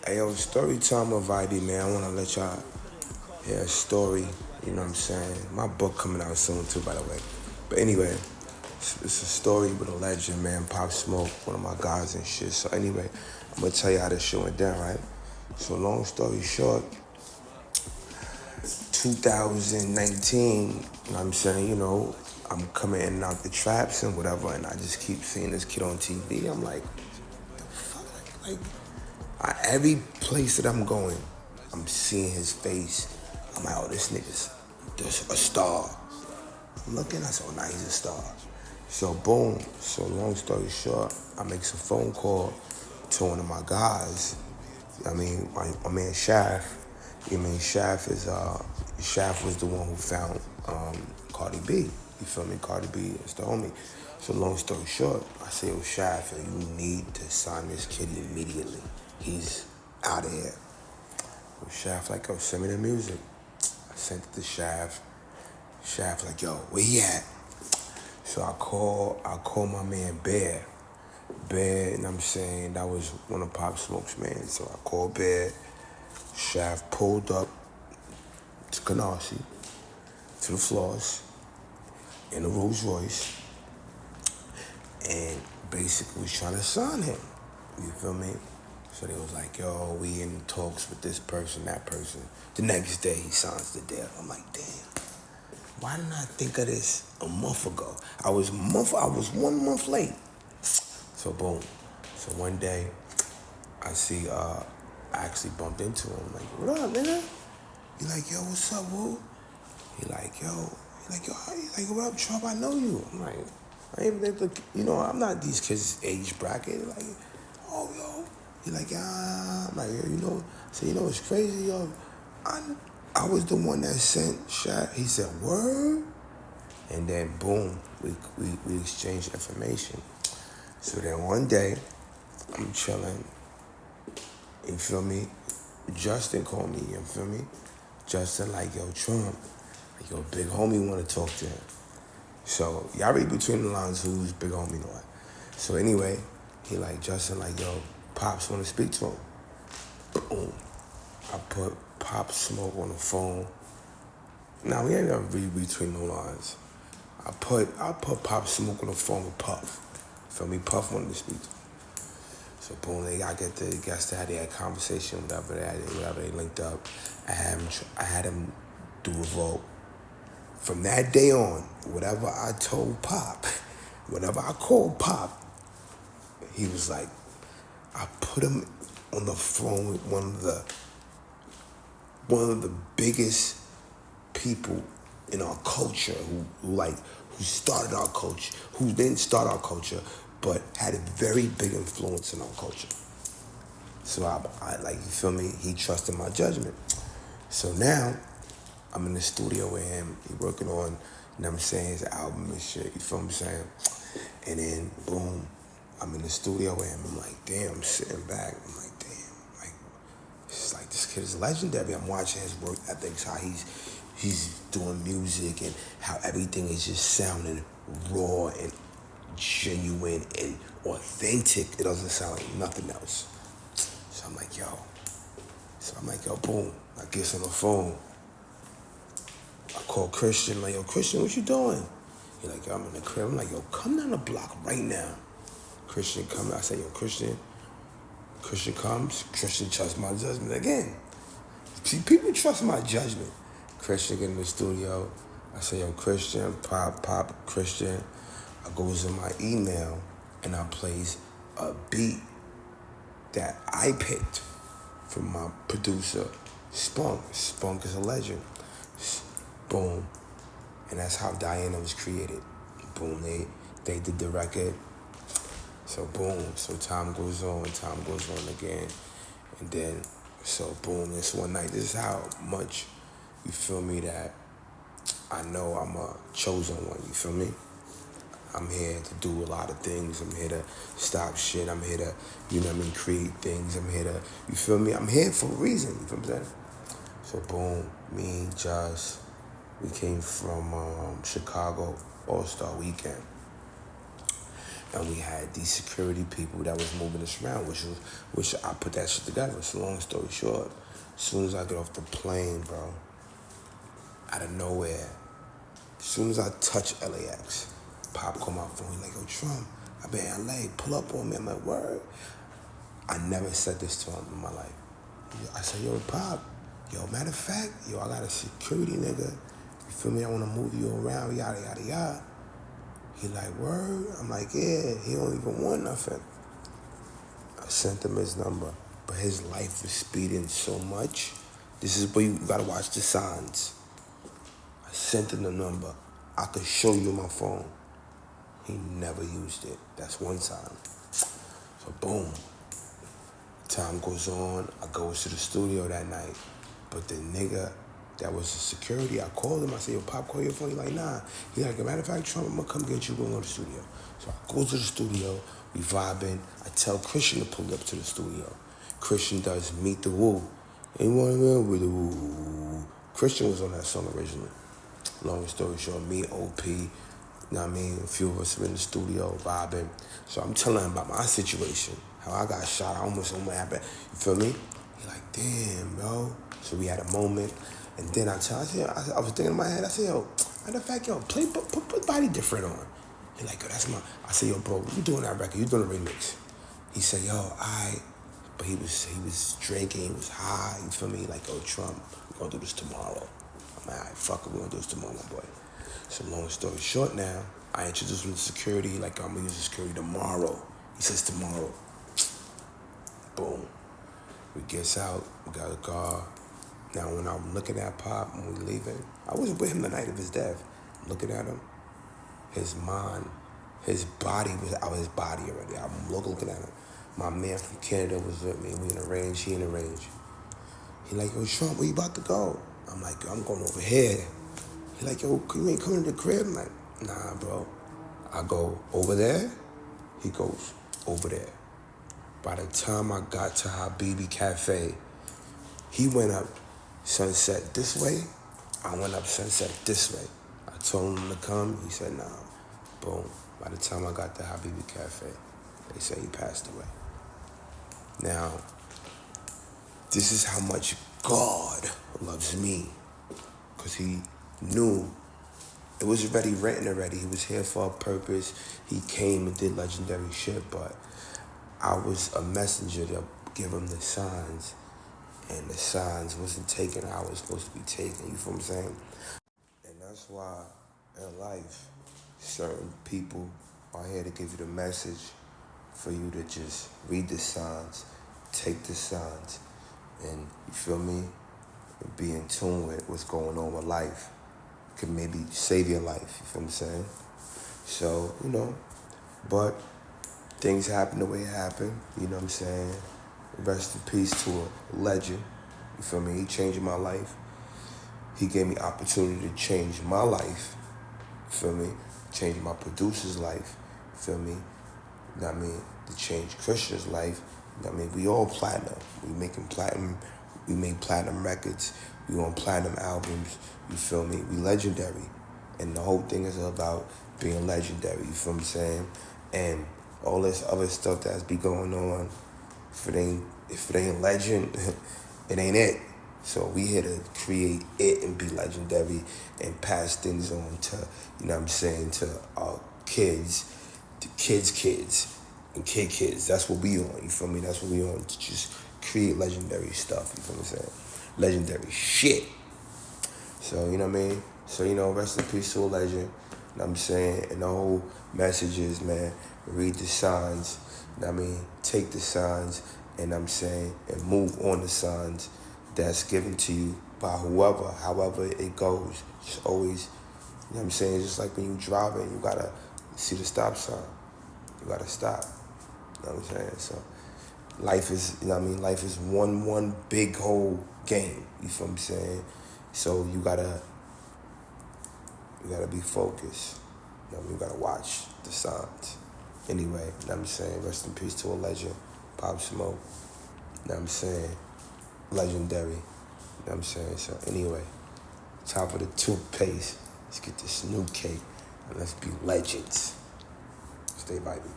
Hey, yo, story time of ID, man. I want to let y'all hear a story. You know what I'm saying? My book coming out soon, too, by the way. But anyway, it's a story with a legend, man. Pop Smoke, one of my guys and shit. So anyway, I'm going to tell you how this shit went down, right? So long story short, 2019, you know what I'm saying? I'm coming in and out the traps and whatever, and I just keep seeing this kid on TV. I'm like, the fuck? Every place that I'm going, I'm seeing his face. I'm like, oh, this nigga's just a star. I'm looking, I said, oh, nah, he's a star. So boom, so long story short, I make a phone call to one of my guys. My man Shaf. Shaf was the one who found Cardi B. You feel me? Cardi B is the homie. So long story short, I say, yo, Shaf, you need to sign this kid immediately. He's out of here. So Shaf like, yo, send me the music. I sent it to Shaf. Shaf like, yo, where he at? So I call my man Bear. Bear, and I'm saying that was one of Pop Smoke's man. So I called Bear. Shaf pulled up to Canarsie, to the floors, in a Rolls Royce, and basically was trying to sign him. You feel me? So they was like, yo, we in talks with this person, that person. The next day he signs the deal. I'm like, damn. Why didn't I think of this a month ago? I was 1 month late. So boom. So one day, I actually bumped into him. I'm like, what up, nigga? He like, yo, what's up, woo? He like, what up, Trump? I know you. I'm like, I'm not these kids' age bracket. Like, oh, yo. He like, I'm like, it's crazy, yo. I was the one that sent Shaq. He said, word? And then, boom, we exchanged information. So then one day, I'm chilling. You feel me? Justin called me, you feel me? Justin like, yo, Trump, like, yo, big homie want to talk to him. So y'all read between the lines who's big homie or what. So anyway, he like, Justin like, yo, Pops want to speak to him. Boom. I put Pop Smoke on the phone. Now we ain't gonna read between the lines. I put Pop Smoke on the phone with Puff. Feel me? Puff wanted to speak to him. So boom, I get the guests that had their conversation, whatever they linked up. I had him do a vote. From that day on, whatever I told Pop, whatever I called Pop, he was like, I put him on the phone with one of the biggest people in our culture who started our culture, who didn't start our culture, but had a very big influence in our culture. So I like, you feel me? He trusted my judgment. So now I'm in the studio with him. He working on, you know what I'm saying, his album and shit. You feel what I'm saying? And then boom, I'm in the studio with him. I'm like, damn, I'm sitting back. I'm like, damn, like, it's like this kid is legendary. I'm watching his work ethics, how he's doing music and how everything is just sounding raw and genuine and authentic. It doesn't sound like nothing else. So I'm like, yo, boom. I get on the phone. I call Christian, like, yo, Christian, what you doing? He like, yo, I'm in the crib. I'm like, yo, come down the block right now. Christian comes. I say, yo, Christian. Christian comes. Christian trusts my judgment again. See, people trust my judgment. Christian get in the studio. I say, yo, Christian, pop, Christian. I goes in my email and I plays a beat that I picked from my producer, Spunk. Spunk is a legend. Boom. And that's how Diana was created. Boom, they did the record. So boom, so time goes on again. And then, so boom, this one night, this is how much, you feel me, that I know I'm a chosen one, you feel me? I'm here to do a lot of things. I'm here to stop shit. I'm here to, you know what I mean, create things. I'm here to, you feel me? I'm here for a reason, you feel what I'm saying? So boom, me, Josh, we came from Chicago All-Star Weekend. And we had these security people that was moving us around, which I put that shit together. So long story short, as soon as I get off the plane, bro, out of nowhere, as soon as I touch LAX, Pop call my phone, he like, yo, Trump, I been in LA, pull up on me. I'm like, word? I never said this to him in my life. I said, yo, Pop, yo, matter of fact, yo, I got a security nigga. You feel me? I want to move you around, yada, yada, yada. He like, word? I'm like, yeah, he don't even want nothing. I sent him his number, but his life was speeding so much. This is where you gotta watch the signs. I sent him the number. I could show you my phone. He never used it. That's one sign. So boom. Time goes on. I go to the studio that night. But the nigga that was the security, I called him. I said, yo, Pop, call your phone. He like, nah. He like, as a matter of fact, Trump, I'm gonna come get you. We're gonna go to the studio. So I go to the studio. We vibing. I tell Christian to pull up to the studio. Christian does Meet the Woo. Anyone remember with the Woo? Christian was on that song originally. Long story short, me, OP, you know what I mean? A few of us were in the studio vibing. So I'm telling him about my situation, how I got shot. I almost happened. You feel me? He like, damn, bro. So we had a moment. And then I was thinking in my head, I said, yo, matter of fact, yo, put Body Different on. He like, yo, that's my, I said, yo, bro, you doing that record? You doing a remix? He said, yo, but he was drinking, he was high, you feel me? Like, yo, Trump, we're gonna do this tomorrow. I'm like, all right, fuck it, we're gonna do this tomorrow, my boy. So long story short now, I introduced him to security, like, I'm gonna use the security tomorrow. He says tomorrow. Boom. We gets out, we got a car. Now when I'm looking at Pop, when we leaving, I was with him the night of his death. Looking at him, his mind, his body was out of his body already. I'm looking at him. My man from Canada was with me. We in the range, he in the range. He like, yo, Trump, where you about to go? I'm like, yo, I'm going over here. He like, yo, you ain't coming to the crib? I'm like, nah, bro. I go over there. He goes over there. By the time I got to Habibi Cafe, he went up Sunset this way. I went up Sunset this way. I told him to come. He said, nah. Boom. By the time I got to Habibi Cafe, they say he passed away. Now, this is how much God loves me. Because he knew it was already written already. He was here for a purpose. He came and did legendary shit, but I was a messenger to give him the signs. And the signs wasn't taken how it was supposed to be taken. You feel what I'm saying? And that's why in life, certain people are here to give you the message for you to just read the signs, take the signs, and you feel me? Be in tune with what's going on with life. Could maybe save your life, you feel what I'm saying? So, but things happen the way it happened, you know what I'm saying? Rest in peace to a legend, you feel me? He changed my life. He gave me opportunity to change my life, you feel me? Change my producer's life, you feel me? You know what I mean? To change Christian's life, you know what I mean? We all platinum. We making platinum, we made platinum records, we on platinum albums, you feel me? We legendary. And the whole thing is about being legendary, you feel what I'm saying? And all this other stuff that's be going on, if it ain't legend, it ain't it. So we here to create it and be legendary and pass things on to, you know what I'm saying, to our kids, to kids, and kids. That's what we on, you feel me? That's what we on, to just create legendary stuff, you feel what I'm saying? Legendary shit. So, you know what I mean? So, rest in peace to a legend, you know what I'm saying? And the whole message is, man, read the signs, you know what I mean? Take the signs, and I'm saying, and move on the signs that's given to you by however it goes. Just always, you know what I'm saying? Just like when you driving, you gotta see the stop sign. You gotta stop. You know what I'm saying? So life is, you know what I mean? Life is one big whole game. You feel what I'm saying? So you gotta be focused. You know what I mean? You gotta watch the signs. Anyway, you know what I'm saying? Rest in peace to a legend, Pop Smoke. You know what I'm saying? Legendary. You know what I'm saying? So anyway, top of the toothpaste. Let's get this new cake and let's be legends. Stay vibing.